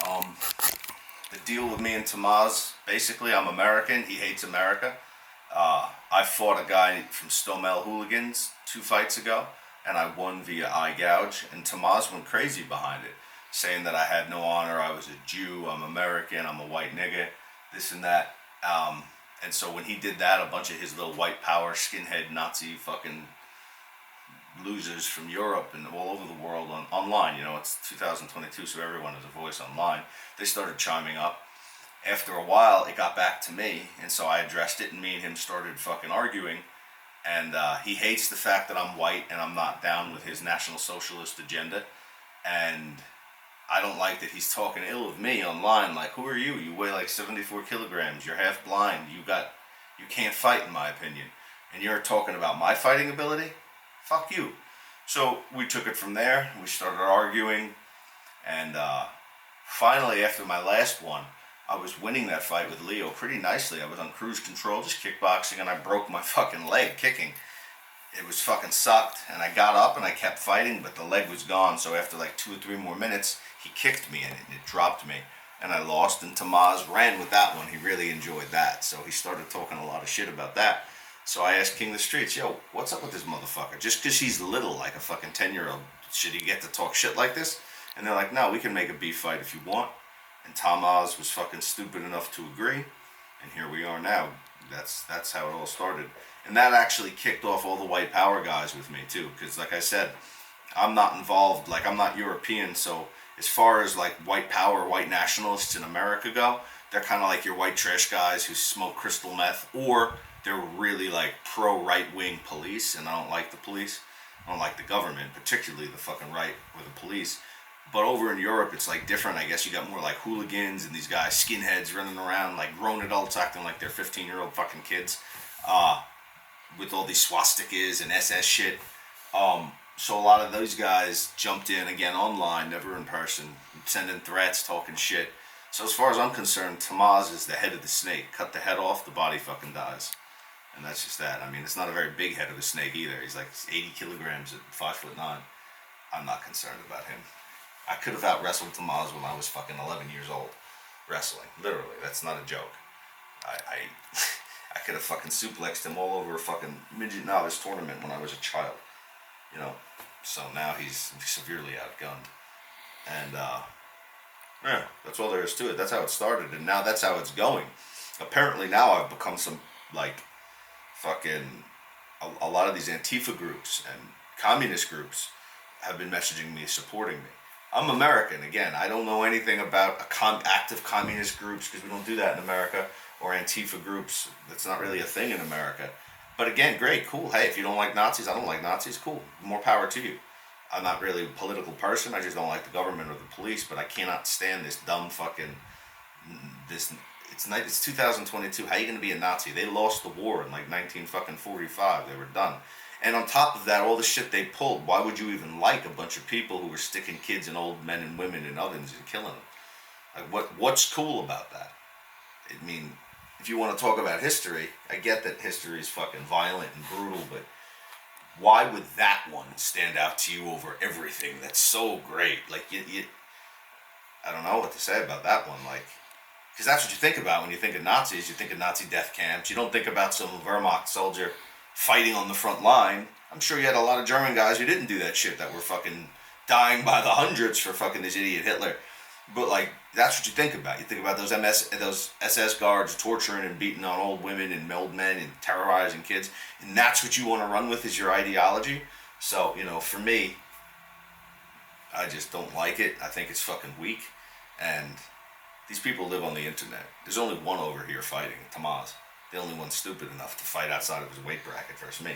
Um, the deal with me and Tamaz, basically, I'm American. He hates America. I fought a guy from Stomel Hooligans 2 fights ago, and I won via eye gouge. And Tamaz went crazy behind it, saying that I had no honor. I was a Jew. I'm American. I'm a white nigga. This and that. And so when he did that, a bunch of his little white power, skinhead, Nazi fucking losers from Europe and all over the world online, it's 2022, so everyone has a voice online. They started chiming up. After a while, it got back to me, and so I addressed it, and me and him started fucking arguing. And he hates the fact that I'm white and I'm not down with his National Socialist agenda. And I don't like that he's talking ill of me online. Like, who are you? You weigh like 74 kilograms. You're half blind. You can't fight, in my opinion. And you're talking about my fighting ability? Fuck you. So we took it from there. We started arguing. And finally, after my last one, I was winning that fight with Leo pretty nicely. I was on cruise control, just kickboxing, and I broke my fucking leg kicking. It was fucking sucked, and I got up and I kept fighting, but the leg was gone. So after like 2 or 3 more minutes, he kicked me and it dropped me, and I lost. And Tamaz ran with that one. He really enjoyed that, so he started talking a lot of shit about that. So I asked King of the Streets, yo, what's up with this motherfucker? Just because he's little, like a fucking 10-year-old, should he get to talk shit like this? And they're like, no, we can make a beef fight if you want. And Tamaz was fucking stupid enough to agree, and here we are now. That's how it all started. And that actually kicked off all the white power guys with me too, because like I said, I'm not involved, like I'm not European, so as far as like white power, white nationalists in America go, they're kind of like your white trash guys who smoke crystal meth, or they're really like pro right-wing police, and I don't like the police. I don't like the government, particularly the fucking right or the police. But over in Europe, it's like different. I guess you got more like hooligans and these guys, skinheads running around like grown adults acting like they're 15-year-old fucking kids, with all these swastikas and SS shit. So a lot of those guys jumped in again online, never in person, sending threats, talking shit. So as far as I'm concerned, Tamaz is the head of the snake. Cut the head off, the body fucking dies. And that's just that. I mean, it's not a very big head of a snake either. He's like 80 kilograms at 5'9". I'm not concerned about him. I could have out-wrestled Tamaz when I was fucking 11 years old. Wrestling. Literally. That's not a joke. I could have fucking suplexed him all over a fucking midget novice tournament when I was a child. So now he's severely outgunned. And, yeah, that's all there is to it. That's how it started, and now that's how it's going. Apparently now I've become some, like, fucking, a lot of these Antifa groups and communist groups have been messaging me, supporting me. I'm American, again. I don't know anything about active communist groups, because we don't do that in America, or Antifa groups. That's not really a thing in America. But again, great, cool. Hey, if you don't like Nazis, I don't like Nazis, cool. More power to you. I'm not really a political person. I just don't like the government or the police, but I cannot stand this dumb fucking, it's 2022. How are you going to be a Nazi? They lost the war in like 1945. They were done. And on top of that, all the shit they pulled, why would you even like a bunch of people who were sticking kids and old men and women in ovens and killing them? Like, what's cool about that? I mean, if you want to talk about history, I get that history is fucking violent and brutal, but why would that one stand out to you over everything that's so great? Like, I don't know what to say about that one. Like, because that's what you think about when you think of Nazis. You think of Nazi death camps. You don't think about some Wehrmacht soldier fighting on the front line. I'm sure you had a lot of German guys who didn't do that shit, that were fucking dying by the hundreds for fucking this idiot Hitler. But like, that's what you think about. You think about those SS guards torturing and beating on old women and old men and terrorizing kids, and that's what you want to run with as your ideology. So, for me, I just don't like it. I think it's fucking weak, and these people live on the internet. There's only one over here fighting, Tamaz. The only one stupid enough to fight outside of his weight bracket versus me.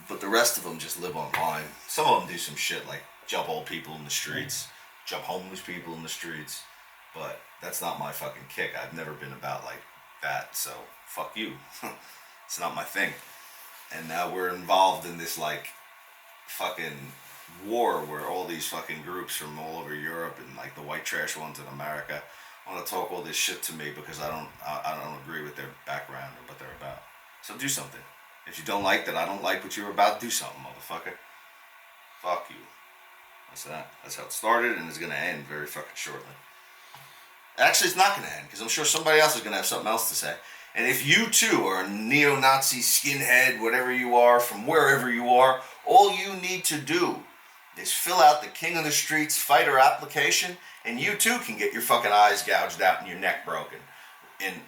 But the rest of them just live online. Some of them do some shit like jump old people in the streets, jump homeless people in the streets. But that's not my fucking kick. I've never been about like that, so fuck you. It's not my thing. And now we're involved in this like fucking war where all these fucking groups from all over Europe and like the white trash ones in America want to talk all this shit to me because I don't agree with their background or what they're about. So do something. If you don't like that I don't like what you're about, do something, motherfucker. Fuck you. That's that. That's how it started, and it's gonna end very fucking shortly. Actually, it's not going to end, because I'm sure somebody else is going to have something else to say. And if you too are a neo-Nazi skinhead, whatever you are, from wherever you are, all you need to do is fill out the King of the Streets fighter application, and you too can get your fucking eyes gouged out and your neck broken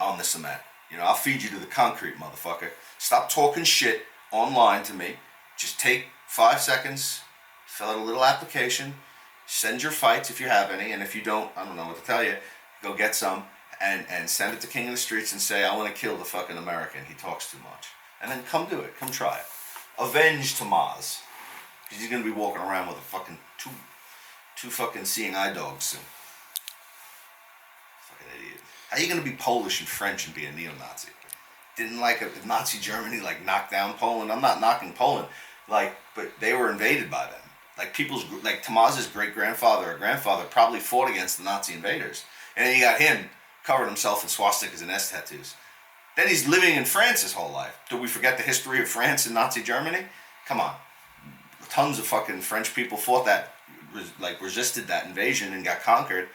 on the cement. You know, I'll feed you to the concrete, motherfucker. Stop talking shit online to me. Just take 5 seconds, fill out a little application, send your fights if you have any, and if you don't, I don't know what to tell you, go get some, and send it to King of the Streets and say, I want to kill the fucking American. He talks too much. And then come do it. Come try it. Avenge Tamaz. Because he's going to be walking around with a fucking two fucking seeing eye dogs soon. Fucking idiot. How are you going to be Polish and French and be a neo-Nazi? Didn't like a Nazi Germany like knock down Poland? I'm not knocking Poland. Like, but they were invaded by them. Like Tamaz's great-grandfather or grandfather probably fought against the Nazi invaders. And then you got him covered himself in swastikas and S tattoos. Then he's living in France his whole life. Do we forget the history of France and Nazi Germany? Come on. Tons of fucking French people fought that, resisted that invasion and got conquered.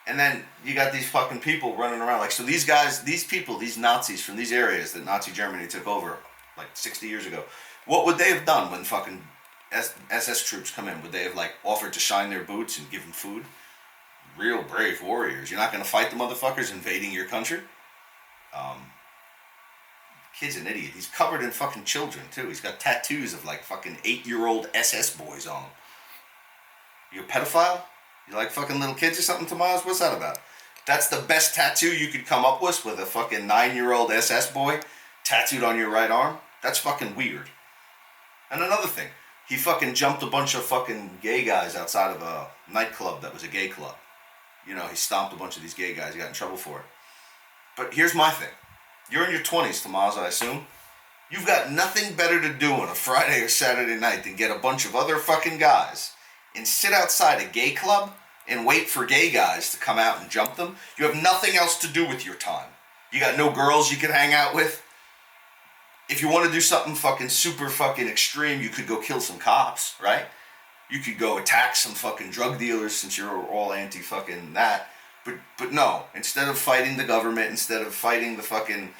And then you got these fucking people running around. Like, so these guys, these people, these Nazis from these areas that Nazi Germany took over like 60 years ago, what would they have done when fucking SS troops come in? Would they have like offered to shine their boots and give them food? Real brave warriors. You're not going to fight the motherfuckers invading your country? Kid's an idiot. He's covered in fucking children, too. He's got tattoos of, like, fucking 8-year-old SS boys on him. You a pedophile? You like fucking little kids or something, Tamaz? What's that about? That's the best tattoo you could come up with a fucking 9-year-old SS boy tattooed on your right arm? That's fucking weird. And another thing. He fucking jumped a bunch of fucking gay guys outside of a nightclub that was a gay club. You know, he stomped a bunch of these gay guys. He got in trouble for it. But here's my thing. You're in your 20s, Tamaz, I assume. You've got nothing better to do on a Friday or Saturday night than get a bunch of other fucking guys and sit outside a gay club and wait for gay guys to come out and jump them. You have nothing else to do with your time. You got no girls you can hang out with. If you want to do something fucking super fucking extreme, you could go kill some cops, right? You could go attack some fucking drug dealers since you're all anti-fucking that. But no, instead of fighting the government, instead of fighting the fucking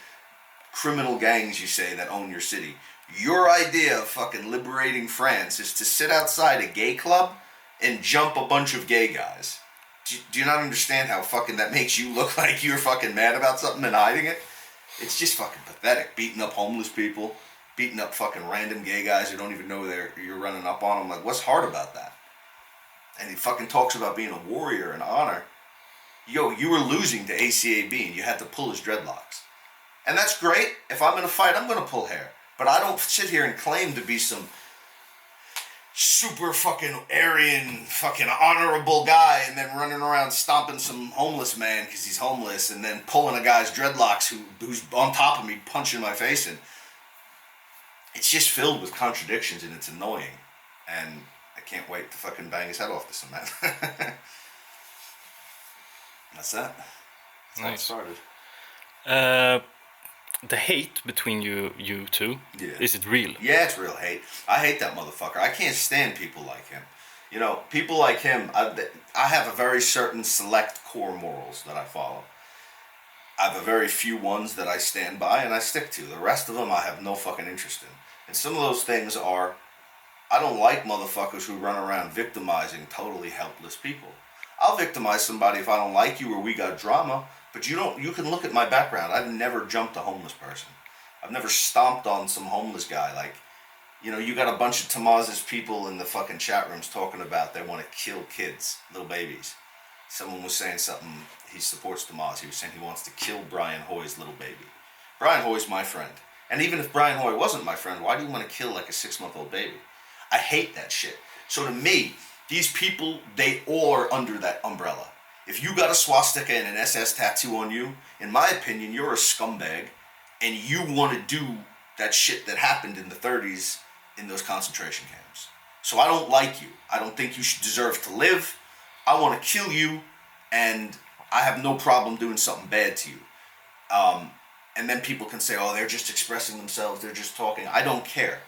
criminal gangs, you say, that own your city, your idea of fucking liberating France is to sit outside a gay club and jump a bunch of gay guys. Do you not understand how fucking that makes you look like you're fucking mad about something and hiding it? It's just fucking pathetic. Beating up homeless people, beating up fucking random gay guys who don't even know you're running up on them. Like, what's hard about that? And he fucking talks about being a warrior and honor. Yo, you were losing to ACAB and you had to pull his dreadlocks. And that's great. If I'm in a fight, I'm going to pull hair. But I don't sit here and claim to be some super fucking Aryan, fucking honorable guy and then running around stomping some homeless man because he's homeless and then pulling a guy's dreadlocks who's on top of me punching my face in. It's just filled with contradictions and it's annoying. And I can't wait to fucking bang his head off the cement. That's that. That's how it started. The hate between you two, is it real? Yeah, it's real hate. I hate that motherfucker. I can't stand people like him. You know, people like him, I have a very certain select core morals that I follow. I have a very few ones that I stand by and I stick to. The rest of them I have no fucking interest in. And some of those things are, I don't like motherfuckers who run around victimizing totally helpless people. I'll victimize somebody if I don't like you or we got drama, but you can look at my background. I've never jumped a homeless person. I've never stomped on some homeless guy. Like, you know, you got a bunch of Tamaz's people in the fucking chat rooms talking about they want to kill kids, little babies. Someone was saying something, he supports Tamaz. He was saying he wants to kill Brian Hoy's little baby. Brian Hoy's my friend. And even if Brian Hoy wasn't my friend, why do you want to kill like a 6-month-old baby? I hate that shit. So to me, these people, they all are under that umbrella. If you got a swastika and an SS tattoo on you, in my opinion, you're a scumbag, and you want to do that shit that happened in the 30s in those concentration camps. So I don't like you. I don't think you should deserve to live. I want to kill you, and I have no problem doing something bad to you. And then people can say, oh, they're just expressing themselves, they're just talking. I don't care.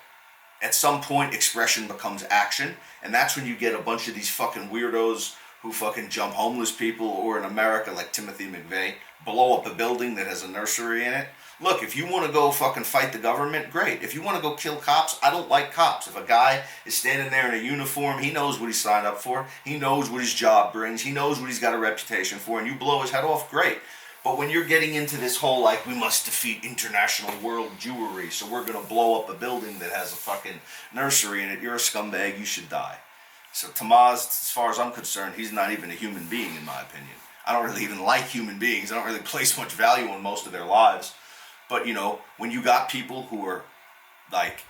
At some point, expression becomes action, and that's when you get a bunch of these fucking weirdos who fucking jump homeless people, or in America like Timothy McVeigh, blow up a building that has a nursery in it. Look, if you want to go fucking fight the government, great. If you want to go kill cops, I don't like cops. If a guy is standing there in a uniform, he knows what he signed up for. He knows what his job brings. He knows what he's got a reputation for, and you blow his head off, great. But when you're getting into this whole, like, we must defeat international world Jewry, so we're going to blow up a building that has a fucking nursery in it, you're a scumbag, you should die. So Tamaz, as far as I'm concerned, he's not even a human being, in my opinion. I don't really even like human beings. I don't really place much value on most of their lives. But, you know, when you got people who are, like,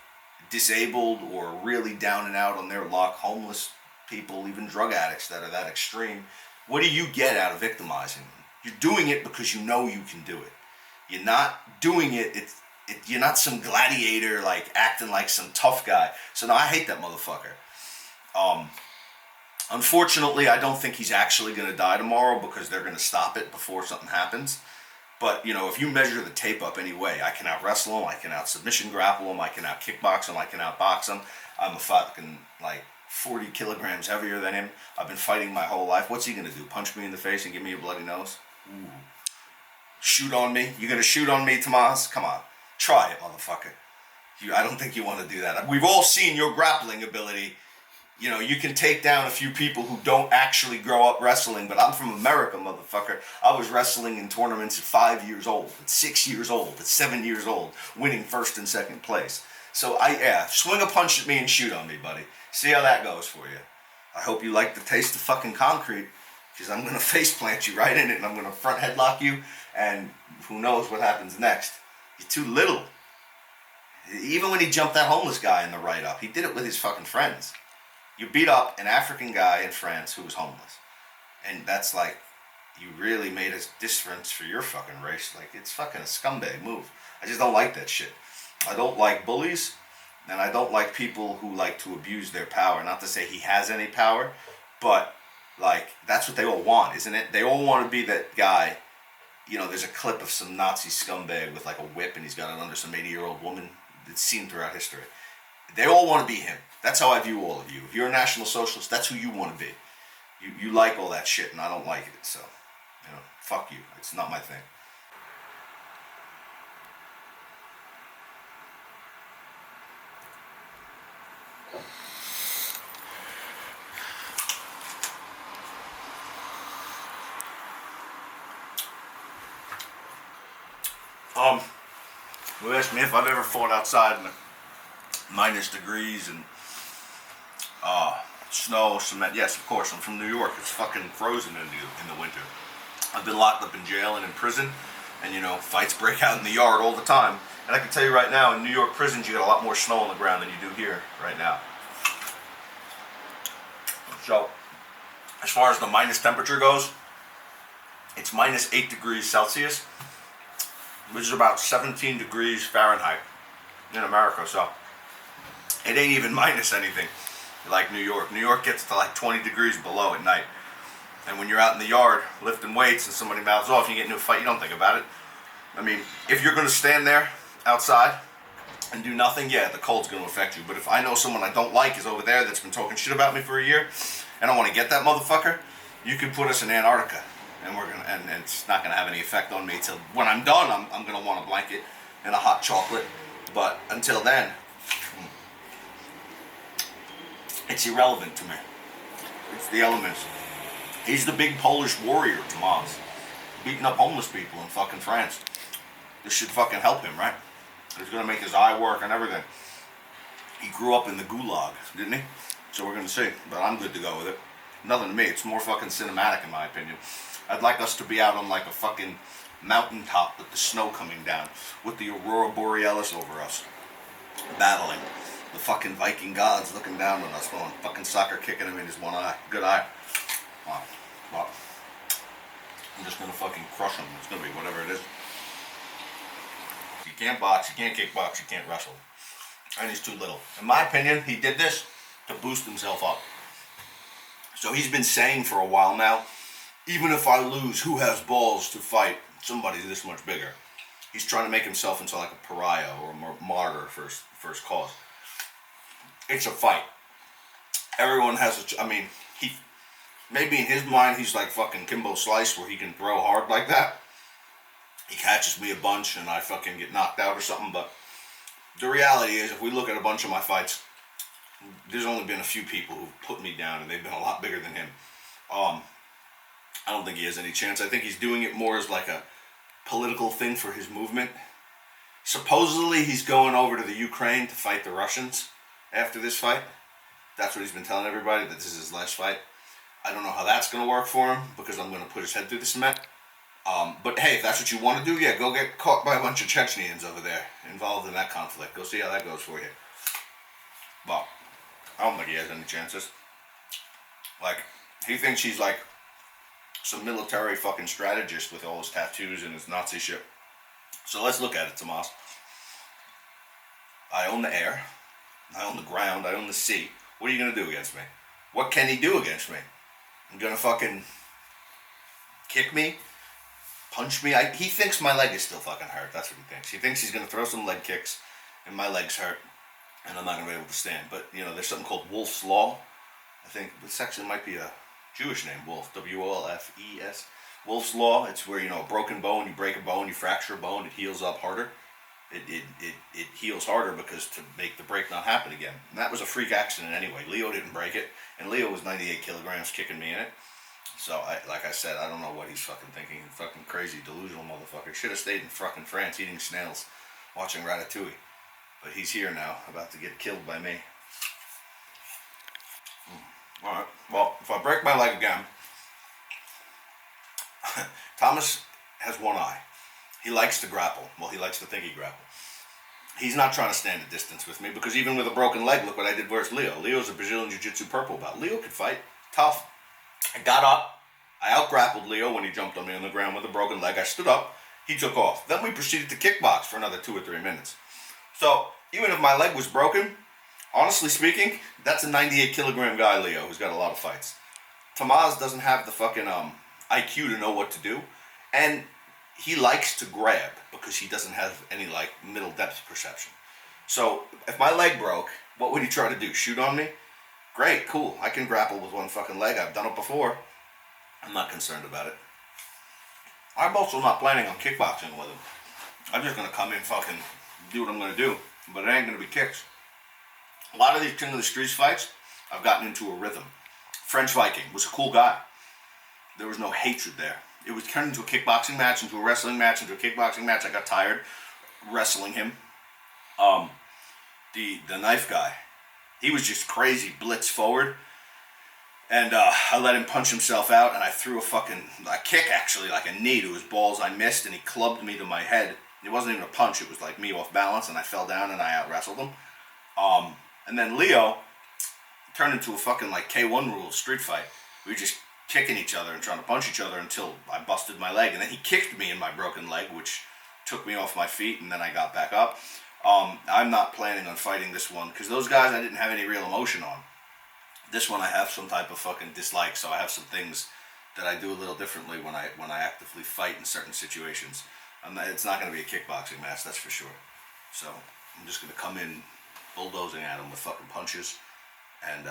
disabled or really down and out on their luck, homeless people, even drug addicts that are that extreme, what do you get out of victimizing them? You're doing it because you know you can do it. You're not doing it, you're not some gladiator, like, acting like some tough guy. So, no, I hate that motherfucker. Unfortunately, I don't think he's actually going to die tomorrow because they're going to stop it before something happens. But, you know, if you measure the tape up anyway, I can out-wrestle him, I can out-submission grapple him, I can out-kickbox him, I can out-box him. I'm a fucking, like, 40 kilograms heavier than him. I've been fighting my whole life. What's he going to do? Punch me in the face and give me a bloody nose? Ooh. Shoot on me? You going to shoot on me, Tamaz? Come on. Try it, motherfucker. I don't think you want to do that. We've all seen your grappling ability. You know, you can take down a few people who don't actually grow up wrestling, but I'm from America, motherfucker. I was wrestling in tournaments at 5 years old, at 6 years old, at 7 years old, winning first and second place. So, swing a punch at me and shoot on me, buddy. See how that goes for you. I hope you like the taste of fucking concrete, because I'm going to face plant you right in it, and I'm going to front headlock you, and who knows what happens next. You're too little. Even when he jumped that homeless guy in the write-up, he did it with his fucking friends. You beat up an African guy in France who was homeless. And that's like, you really made a difference for your fucking race. Like, it's fucking a scumbag move. I just don't like that shit. I don't like bullies, and I don't like people who like to abuse their power. Not to say he has any power, but, like, that's what they all want, isn't it? They all want to be that guy. You know, there's a clip of some Nazi scumbag with, like, a whip, and he's got it under some 80-year-old woman. It's seen throughout history. They all want to be him. That's how I view all of you. If you're a National Socialist, that's who you want to be. You like all that shit, and I don't like it. So, you know, fuck you. It's not my thing. You asked me if I've ever fought outside in the minus degrees and snow, cement. Yes, of course. I'm from New York. It's fucking frozen in the winter. I've been locked up in jail and in prison, and, you know, fights break out in the yard all the time. And I can tell you right now, in New York prisons, you got a lot more snow on the ground than you do here right now. So, as far as the minus temperature goes, it's minus 8 degrees Celsius, which is about 17 degrees Fahrenheit in America. So, it ain't even minus anything like New York. New York gets to like 20 degrees below at night. And when you're out in the yard lifting weights and somebody mouths off, you get into a fight, you don't think about it. I mean, if you're going to stand there outside and do nothing, yeah, the cold's going to affect you. But if I know someone I don't like is over there that's been talking shit about me for a year, and I want to get that motherfucker, you can put us in Antarctica, and we're gonna, and it's not going to have any effect on me till when I'm done. I'm going to want a blanket and a hot chocolate. But until then, it's irrelevant to me. It's the elements. He's the big Polish warrior, Tamaz, beating up homeless people in fucking France. This should fucking help him, right? He's gonna make his eye work and everything. He grew up in the gulag, didn't he? So we're gonna see, but I'm good to go with it. Nothing to me. It's more fucking cinematic in my opinion. I'd like us to be out on like a fucking mountaintop with the snow coming down, with the aurora borealis over us, battling. The fucking Viking gods looking down on us, going fucking soccer kicking him in his one eye. Good eye. Wow. Well, I'm just gonna fucking crush him. It's gonna be whatever it is. You can't box, you can't kickbox, you can't wrestle. And he's too little. In my opinion, he did this to boost himself up. So he's been saying for a while now, even if I lose, who has balls to fight somebody this much bigger? He's trying to make himself into like a pariah or a martyr first cause. It's a fight. Everyone has I mean, maybe in his mind he's like fucking Kimbo Slice where he can throw hard like that. He catches me a bunch and I fucking get knocked out or something. But the reality is, if we look at a bunch of my fights, there's only been a few people who've put me down, and they've been a lot bigger than him. I don't think he has any chance. I think he's doing it more as like a political thing for his movement. Supposedly he's going over to the Ukraine to fight the Russians after this fight. That's what he's been telling everybody, that this is his last fight. I don't know how that's going to work for him, because I'm going to put his head through the cement. But hey, if that's what you want to do, yeah, go get caught by a bunch of Chechens over there involved in that conflict. Go see how that goes for you. But I don't think he has any chances. Like, he thinks he's like some military fucking strategist with all his tattoos and his Nazi shit. So let's look at it, Tomas. I own the air. I own the ground. I own the sea. What are you going to do against me? What can he do against me? I'm going to fucking kick me? Punch me? He thinks my leg is still fucking hurt. That's what he thinks. He thinks he's going to throw some leg kicks and my leg's hurt and I'm not going to be able to stand. But, you know, there's something called Wolf's Law. I think this actually might be a Jewish name, Wolf. W-O-L-F-E-S. Wolf's Law. It's where, you know, a broken bone, you break a bone, you fracture a bone, it heals up harder. It heals harder because to make the break not happen again. And that was a freak accident anyway. Leo didn't break it. And Leo was 98 kilograms kicking me in it. So, like I said, I don't know what he's fucking thinking. Fucking crazy, delusional motherfucker. Should have stayed in fucking France eating snails, watching Ratatouille. But he's here now, about to get killed by me. Alright, well, if I break my leg again, Thomas has one eye. He likes to grapple. Well, he likes to think he grapple. He's not trying to stand a distance with me, because even with a broken leg, look what I did versus Leo. Leo's a Brazilian Jiu-Jitsu purple belt. Leo could fight. Tough. I got up. I out-grappled Leo when he jumped on me on the ground with a broken leg. I stood up. He took off. Then we proceeded to kickbox for another 2 or 3 minutes. So, even if my leg was broken, honestly speaking, that's a 98 kilogram guy, Leo, who's got a lot of fights. Tamaz doesn't have the fucking IQ to know what to do. And he likes to grab because he doesn't have any like middle depth perception. So if my leg broke, what would he try to do? Shoot on me? Great, cool. I can grapple with one fucking leg. I've done it before. I'm not concerned about it. I'm also not planning on kickboxing with him. I'm just gonna come in fucking do what I'm gonna do, but it ain't gonna be kicks. A lot of these King of the Streets fights, I've gotten into a rhythm. French Viking was a cool guy. There was no hatred there. It was turned into a kickboxing match, into a wrestling match, into a kickboxing match. I got tired wrestling him. The knife guy, he was just crazy blitz forward. And I let him punch himself out, and I threw a kick actually, like a knee to his balls. I missed, and he clubbed me to my head. It wasn't even a punch, it was like me off balance, and I fell down and I out-wrestled him. And then Leo turned into a fucking like K1 rules street fight. We were just kicking each other and trying to punch each other until I busted my leg. And then he kicked me in my broken leg, which took me off my feet, and then I got back up. I'm not planning on fighting this one, because those guys I didn't have any real emotion on. This one I have some type of fucking dislike, so I have some things that I do a little differently when I actively fight in certain situations. It's not going to be a kickboxing match, that's for sure. So I'm just going to come in bulldozing at him with fucking punches. And,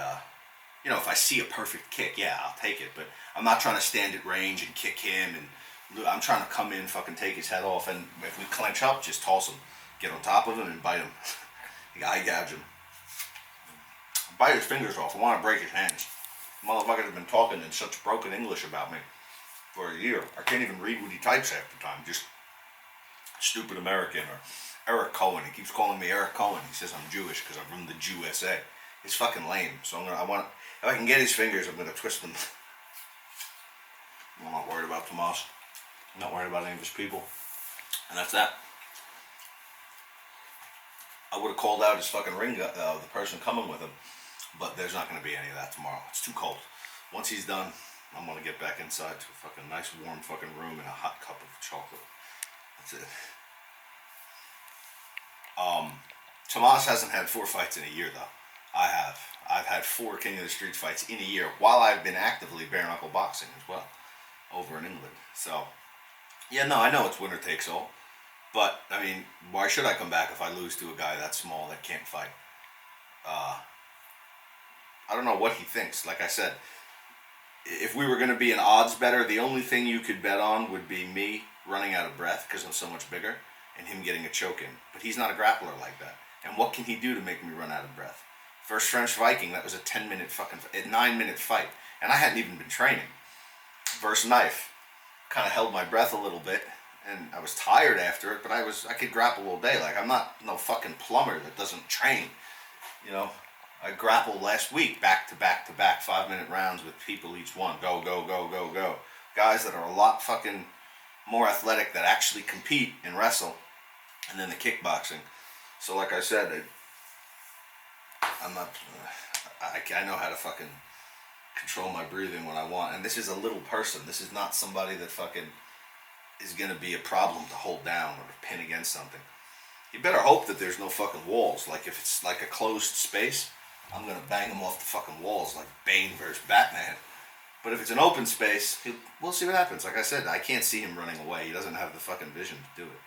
you know, if I see a perfect kick, yeah, I'll take it. But I'm not trying to stand at range and kick him. And I'm trying to come in, fucking take his head off. And if we clinch up, just toss him. Get on top of him and bite him. Eye gouge him. Bite his fingers off. I want to break his hands. Motherfucker has been talking in such broken English about me for a year. I can't even read what he types half the time. Just stupid American or Eric Cohen. He keeps calling me Eric Cohen. He says I'm Jewish because I'm from the USA. It's fucking lame. So if I can get his fingers, I'm gonna twist them. I'm not worried about Tomas. I'm not worried about any of his people. And that's that. I would have called out his fucking ring, the person coming with him, but there's not gonna be any of that tomorrow. It's too cold. Once he's done, I'm gonna get back inside to a fucking nice warm fucking room and a hot cup of chocolate. That's it. Tomas hasn't had 4 fights in a year though. I have. I've had 4 King of the Street fights in a year while I've been actively bare knuckle boxing as well over in England. So, yeah, no, I know it's winner takes all. But, I mean, why should I come back if I lose to a guy that small that can't fight? I don't know what he thinks. Like I said, if we were going to be an odds better, the only thing you could bet on would be me running out of breath because I'm so much bigger and him getting a choke in. But he's not a grappler like that. And what can he do to make me run out of breath? First French Viking, that was a 10-minute fucking, a 9-minute fight. And I hadn't even been training. Versus Knife, kind of held my breath a little bit. And I was tired after it, but I could grapple all day. Like, I'm not no fucking plumber that doesn't train. You know, I grappled last week back to back to back 5-minute rounds with people each one. Go, go, go, go, go. Guys that are a lot fucking more athletic that actually compete and wrestle. And then the kickboxing. So like I said, I'm not, I know how to fucking control my breathing when I want. And this is a little person. This is not somebody that fucking is going to be a problem to hold down or to pin against something. You better hope that there's no fucking walls. Like if it's like a closed space, I'm going to bang him off the fucking walls like Bane versus Batman. But if it's an open space, we'll see what happens. Like I said, I can't see him running away. He doesn't have the fucking vision to do it.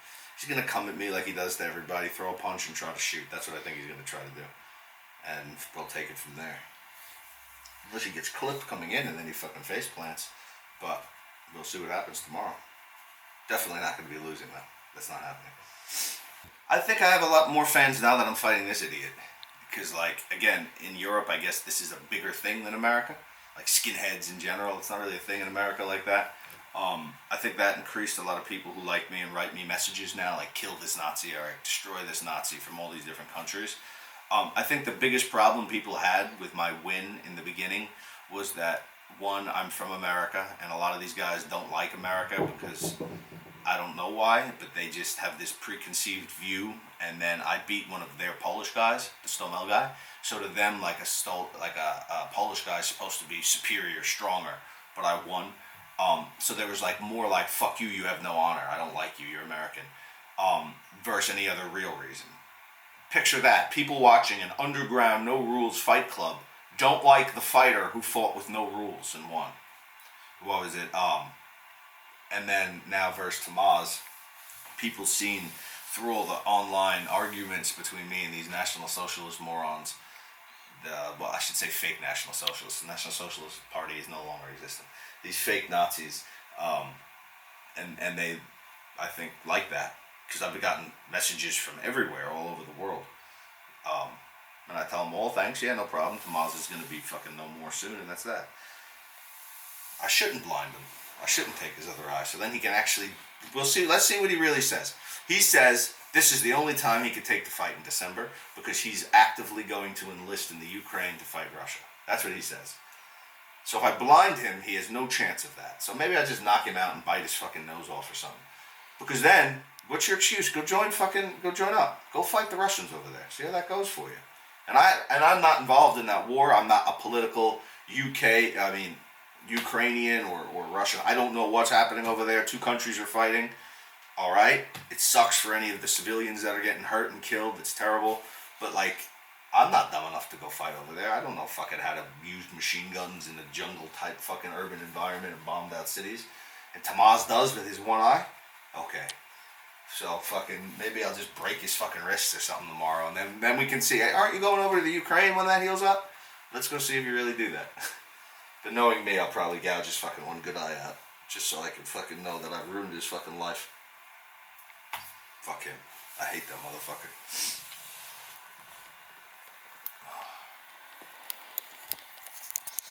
He's going to come at me like he does to everybody, throw a punch and try to shoot. That's what I think he's going to try to do. And we'll take it from there. Unless he gets clipped coming in and then he fucking face plants. But we'll see what happens tomorrow. Definitely not going to be losing though. That's not happening. I think I have a lot more fans now that I'm fighting this idiot. Because like, again, in Europe, I guess this is a bigger thing than America. Like skinheads in general, it's not really a thing in America like that. I think that increased a lot of people who like me and write me messages now, like kill this Nazi or destroy this Nazi from all these different countries. I think the biggest problem people had with my win in the beginning was that, one, I'm from America, and a lot of these guys don't like America because I don't know why, but they just have this preconceived view. And then I beat one of their Polish guys, the Stomel guy. So to them, like a Polish guy is supposed to be superior, stronger, but I won. So there was like more like, fuck you, you have no honor, I don't like you, you're American, versus any other real reason. Picture that, people watching an underground, no rules fight club don't like the fighter who fought with no rules and won. What was it? And then now versus Tamaz, people seen through all the online arguments between me and these National Socialist morons, well, I should say fake National Socialists. The National Socialist Party is no longer existing. These fake Nazis, and they, I think, like that, because I've gotten messages from everywhere, all over the world. And I tell them, all thanks, yeah, no problem. Tamaz is going to be fucking no more soon, and that's that. I shouldn't blind him. I shouldn't take his other eye. So then he can actually, we'll see, let's see what he really says. He says this is the only time he could take the fight in December because he's actively going to enlist in the Ukraine to fight Russia. That's what he says. So if I blind him, he has no chance of that. So maybe I just knock him out and bite his fucking nose off or something. Because then, what's your excuse? Go join up. Go fight the Russians over there. See how that goes for you. And I'm not involved in that war. I'm not a political Ukrainian or Russian. I don't know what's happening over there. Two countries are fighting. All right. It sucks for any of the civilians that are getting hurt and killed. It's terrible. But like, I'm not dumb enough to go fight over there. I don't know fucking how to use machine guns in a jungle type fucking urban environment and bombed out cities. And Tamaz does with his one eye. Okay. So fucking maybe I'll just break his fucking wrists or something tomorrow, and then we can see. Hey, aren't you going over to the Ukraine when that heals up? Let's go see if you really do that. But knowing me, I'll probably gouge his fucking one good eye out, just so I can fucking know that I've ruined his fucking life. Fuck him. I hate that motherfucker.